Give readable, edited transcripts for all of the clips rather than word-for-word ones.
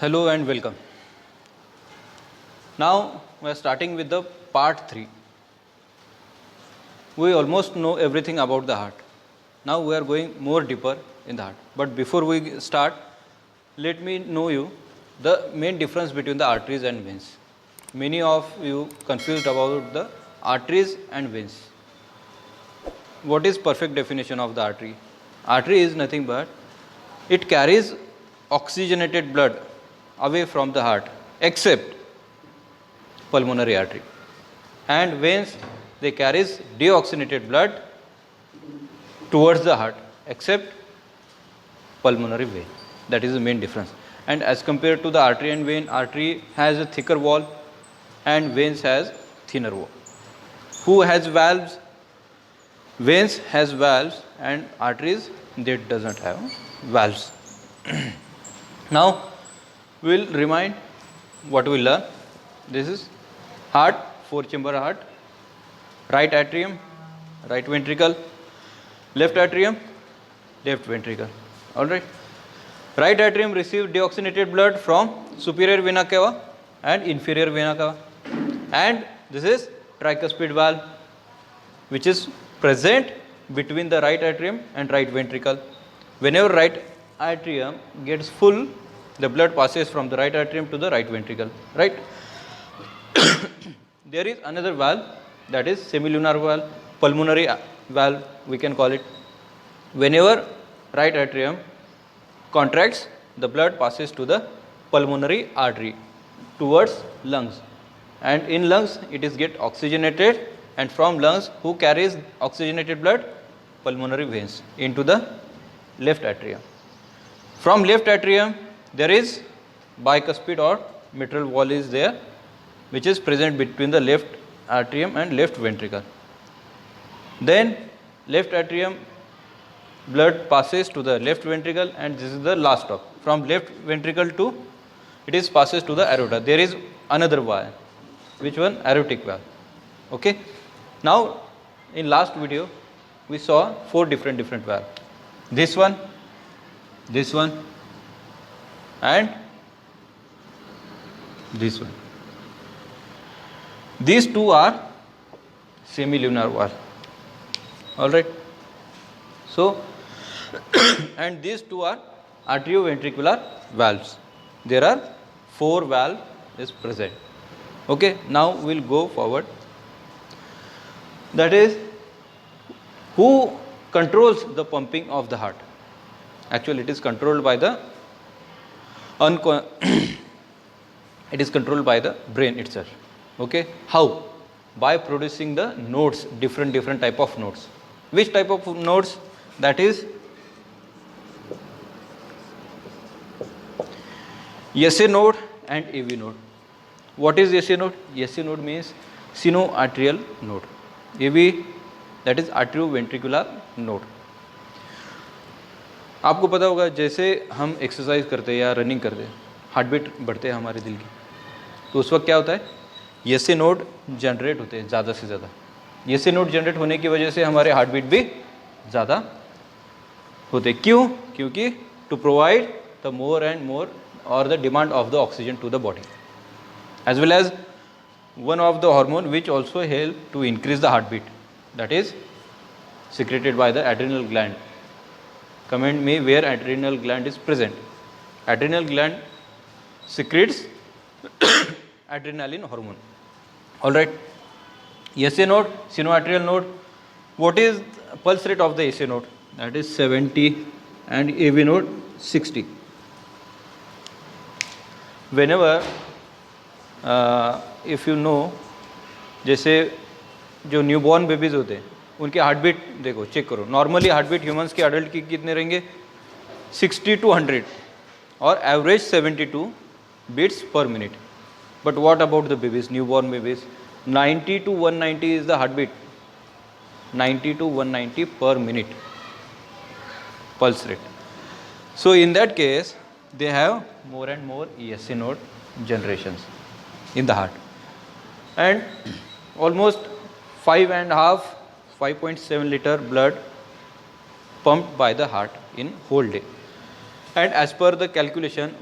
Hello and welcome. Now we are starting with the part 3. We almost know everything about the heart. Now we are going more deeper in the heart. But before we start, let me know you the main difference between the arteries and veins. Many of you confused about the arteries and veins. What is perfect definition of the artery? Artery is nothing but it carries oxygenated blood away from the heart except pulmonary artery. And veins, they carries deoxygenated blood towards the heart except pulmonary vein. That is the main difference. And as compared to the artery and vein, artery has a thicker wall and veins has thinner wall. Who has valves? Veins has valves and arteries, they doesn't have valves. Now we'll remind what we learn. This is heart, 4-chamber heart, right atrium, right ventricle, left atrium, left ventricle. All right. Right atrium receives deoxygenated blood from superior vena cava and inferior vena cava. And this is tricuspid valve, which is present between the right atrium and right ventricle. Whenever right atrium gets full, the blood passes from the right atrium to the right ventricle, right? There is another valve, that is semilunar valve, pulmonary valve we can call it. Whenever right atrium contracts, the blood passes to the pulmonary artery towards lungs, and in lungs it is get oxygenated, and from lungs who carries oxygenated blood? Pulmonary veins into the left atrium. From left atrium there is bicuspid or mitral wall is there, which is present between the left atrium and left ventricle. Then left atrium blood passes to the left ventricle, and this is the last stop. From left ventricle to it is passes to the aorta. There is another valve. Which one? Aortic valve. Okay. Now in last video we saw 4 different valves. This one, and this one. These 2 are semilunar valve. All right. So and these 2 are atrioventricular valves. There are 4 valves is present. Okay. Now we'll go forward. That is, who controls the pumping of the heart? Actually, it is controlled by the it is controlled by the brain itself. Okay. How? By producing the nodes, different type of nodes. Which type of nodes? That is SA node and AV node. What is SA node? SA node means sinoatrial node. AV, that is atrioventricular node. आपको पता होगा जैसे हम exercise करते हैं या running करते हैं, हार्ट बीट बढ़ते हैं हमारे दिल की, तो उस वक्त क्या होता है? SA नोड जनरेट होते हैं ज़्यादा से ज़्यादा. SA नोड जनरेट होने की वजह से हमारे हार्ट बीट भी ज़्यादा होते हैं. क्यों? क्योंकि to provide the more and more और the demand of the oxygen to the body, as well as one of the hormone which also help to increase the heartbeat, that is secreted by the adrenal gland. Comment me where adrenal gland is present. Adrenal gland secretes adrenaline hormone. All right. SA node, sinoatrial node. What is pulse rate of the SA node? That is 70, and AV node 60. Whenever if you know, जैसे जो newborn babies होते हैं उनके heart beat देखो, check करो. Normally heart beat humans के adult की कितने रहेंगे? 60 to 100 और average 72 beats per minute. But what about the babies, newborn babies? 90 to 190 is the heart beat. 90 to 190 per minute pulse rate. So in that case they have more and more SA node generations in the heart, and almost 5.7 liter blood pumped by the heart in whole day. And as per the calculation,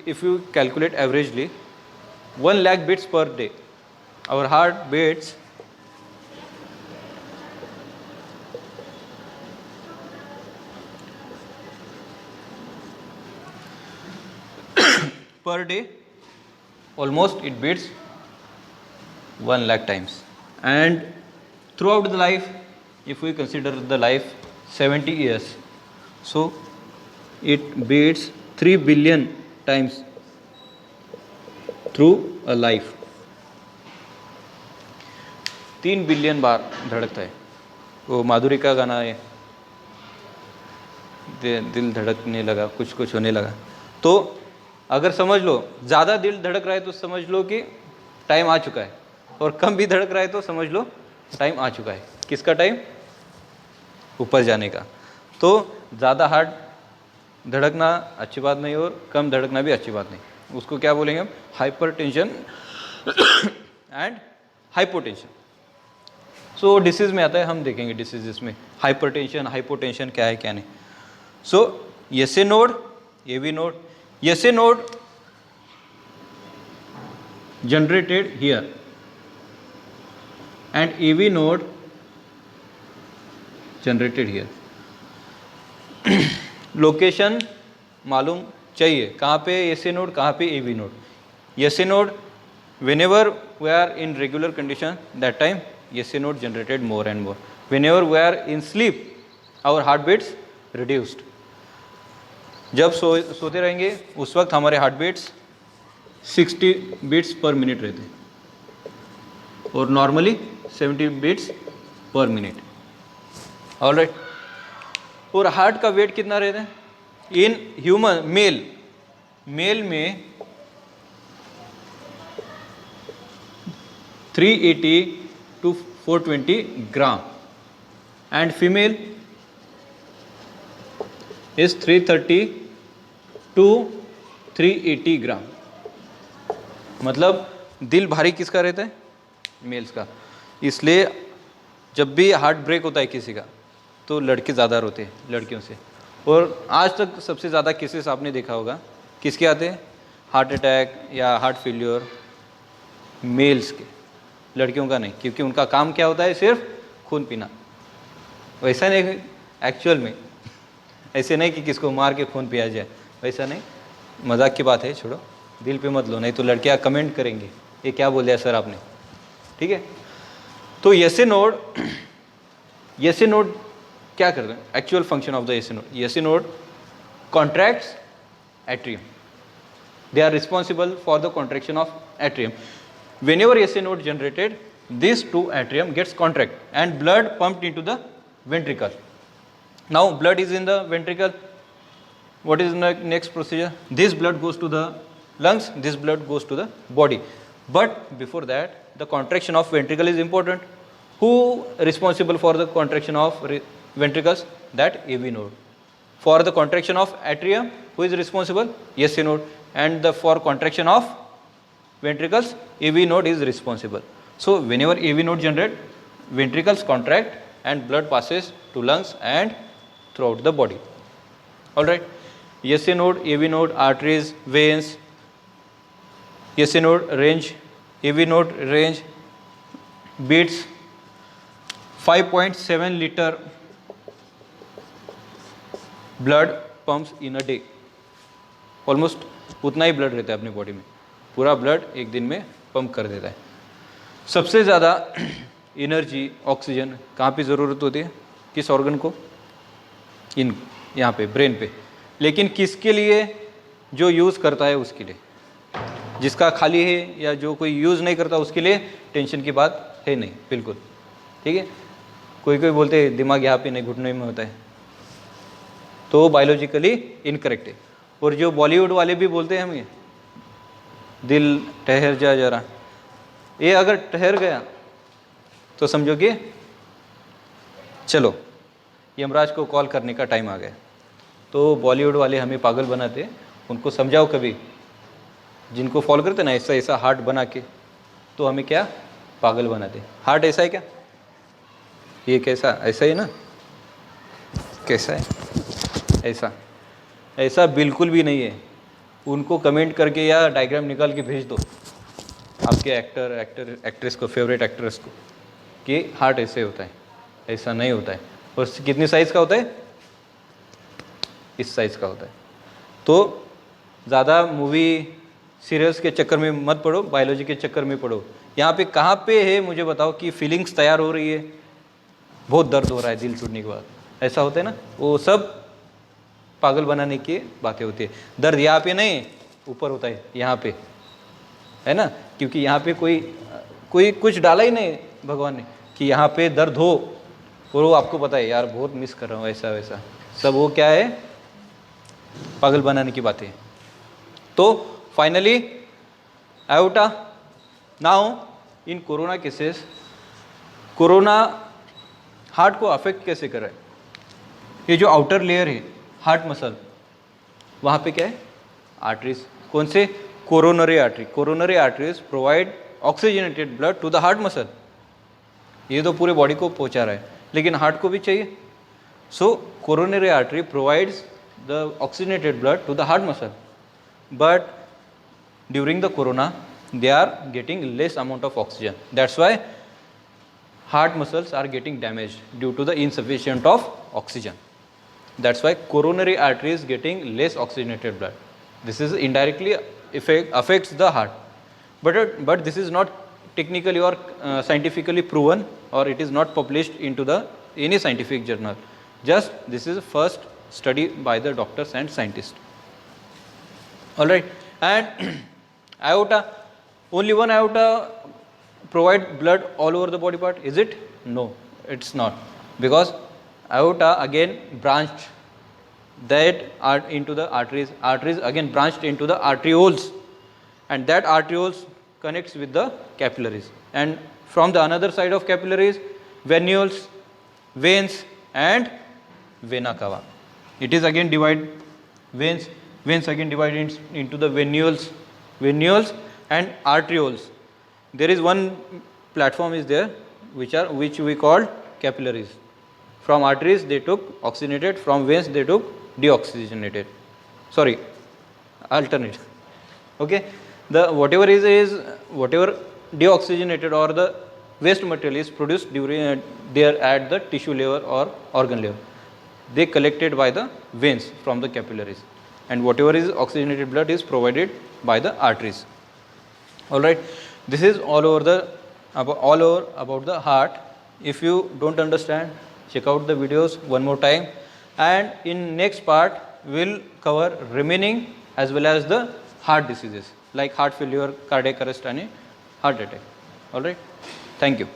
if you calculate averagely 1 lakh beats per day, our heart beats per day, almost it beats 1 lakh times. And throughout the life, if we consider the life 70 years, so it beats 3 billion times through a life. 3 billion बार धड़कता है. वो माधुरी का गाना है, दिल धड़कने लगा, कुछ कुछ होने लगा. तो अगर समझ लो ज़्यादा दिल धड़क रहा है तो समझ लो कि टाइम आ चुका है, और कम भी धड़क रहा है तो समझ लो टाइम आ चुका है. किसका टाइम? ऊपर जाने का. तो ज़्यादा हार्ट धड़कना अच्छी बात नहीं और कम धड़कना भी अच्छी बात नहीं. उसको क्या बोलेंगे हम? Hypertension and hypotension. So disease में आता है, हम देखेंगे डिसीज़ में हाइपरटेंशन हाइपोटेंशन क्या है क्या नहीं. सो SA node, AV node. SA node generated here and AV node generated here. Location मालूम चाहिए, कहाँ पे SA node, कहाँ पे AV node. SA node, whenever we are in regular condition, that time SA node generated more and more. Whenever we are in sleep, our heartbeats reduced. जब सोते रहेंगे उस वक्त हमारे heart beats 60 beats per minute रहते हैं और normally 70 beats per minute. Alright. और हार्ट का वेट कितना रहता है इन ह्यूमन? मेल में 380 to 420 gram and female is 330 to 380 ग्राम. मतलब दिल भारी किसका रहता है? मेल्स का. इसलिए जब भी हार्ट ब्रेक होता है किसी का तो लड़के ज़्यादा रोते हैं लड़कियों से. और आज तक सबसे ज़्यादा केसेस आपने देखा होगा किसके आते हैं? हार्ट अटैक या हार्ट फेल्योर मेल्स के, लड़कियों का नहीं, क्योंकि उनका काम क्या होता है? सिर्फ खून पीना. वैसा नहीं एक्चुअल में, ऐसे नहीं कि किसको मार के खून पिया जाए, वैसा नहीं. मजाक की बात है, छोड़ो, दिल पे मत लो, नहीं तो लड़कियां कमेंट करेंगे ये क्या बोल दिया सर आपने. ठीक है. तो SA नोड क्या करते हैं? Actual function of the SA node contracts atrium. They are responsible for the contraction of atrium. whenever SA node generated, these two atrium gets contract and blood pumped into the ventricle. Now blood is in the ventricle. What is the next procedure? This blood goes to the lungs, this blood goes to the body. But before that, the contraction of ventricle is important. Who responsible for the contraction of ventricles? That AV node. For the contraction of atrium, who is responsible? SA node. And for contraction of ventricles, AV node is responsible. So whenever AV node generate, ventricles contract and blood passes to lungs and throughout the body. Alright. SA node, AV node, arteries, veins, SA node range, AV node range beats 5.7 liter blood pumps in a day. Almost उतना ही blood रहता है अपनी body में, पूरा blood एक दिन में pump कर देता है. सबसे ज़्यादा एनर्जी ऑक्सीजन कहाँ पे ज़रूरत होती है? किस ऑर्गन को? इन यहाँ पे ब्रेन पे. लेकिन किसके लिए? जो यूज़ करता है उसके लिए. जिसका खाली है या जो कोई यूज़ नहीं करता उसके लिए टेंशन की बात है नहीं, बिल्कुल. ठीक है. कोई कोई बोलते हैं दिमाग यहाँ पे नहीं घुटने में होता है, तो बायोलॉजिकली इनकरेक्ट है. और जो बॉलीवुड वाले भी बोलते हैं हम ये दिल ठहर जा जरा, ये अगर ठहर गया तो समझो कि चलो यमराज को कॉल करने का टाइम आ गया. तो बॉलीवुड वाले हमें पागल बनाते, उनको समझाओ कभी, जिनको फॉलो करते ना ऐसा ऐसा हार्ट बना के, तो हमें क्या पागल बनाते. हार्ट ऐसा है क्या? ये कैसा? ऐसा ही ना? कैसा है? ऐसा. ऐसा बिल्कुल भी नहीं है। उनको कमेंट करके या डायग्राम निकाल के भेज दो आपके एक्ट्रेस को, फेवरेट एक्ट्रेस को, कि हार्ट ऐसे होता है। ऐसा नहीं होता है। और कितनी साइज़ का होता है? इस साइज़ का होता है। तो ज़्यादा मूवी सीरियल्स के चक्कर में मत पड़ो, बायोलॉजी के चक्कर में पड़ो। यहाँ पे कहाँ पे है मुझे बताओ कि फीलिंग्स तैयार हो रही है, बहुत दर्द हो रहा है दिल टूटने के बाद, ऐसा होता है ना, वो सब पागल बनाने की बातें होती है। दर्द यहाँ पे नहीं, ऊपर होता है, यहाँ पे है ना, क्योंकि यहाँ पे कोई कुछ डाला ही नहीं भगवान ने कि यहाँ पे दर्द हो। और वो आपको पता है यार बहुत मिस कर रहा हूँ, ऐसा वैसा सब, वो क्या है, पागल बनाने की बातें। तो finally iota, now in corona cases, corona heart को अफेक्ट कैसे कर रहा है? ये जो आउटर लेयर है हार्ट मसल, वहाँ पे क्या है, आर्टरीज। कौन से? Coronary artery. Coronary arteries provide oxygenated blood to the heart muscle. ये तो पूरे बॉडी को पहुँचा रहा है, लेकिन हार्ट को भी चाहिए। So coronary artery provides the oxygenated blood to the heart muscle, but during the corona they are getting less amount of oxygen. That's why heart muscles are getting damaged due to the insufficient of oxygen. That's why coronary artery is getting less oxygenated blood. This is indirectly affects the heart, but this is not technically or scientifically proven, or it is not published into the any scientific journal. Just this is first study by the doctors and scientists. All right, and aorta, only one aorta provide blood all over the body part, is it? No, it's not, because aorta again branched that are into the arteries, arteries again branched into the arterioles, and that arterioles connects with the capillaries, and from the another side of capillaries, venules, veins and vena cava. It is again divide veins again divided into the venules and arterioles. There is one platform is there which we call capillaries. From arteries they took oxygenated, from veins they took deoxygenated, sorry, alternate. Okay, the whatever deoxygenated or the waste material is produced during there at the tissue level or organ level, they collected by the veins from the capillaries, and whatever is oxygenated blood is provided by the arteries. All right, this is all over about the heart. If you don't understand, check out the videos one more time, and in next part we'll cover remaining as well as the heart diseases like heart failure, cardiac arrest and heart attack. All right, thank you.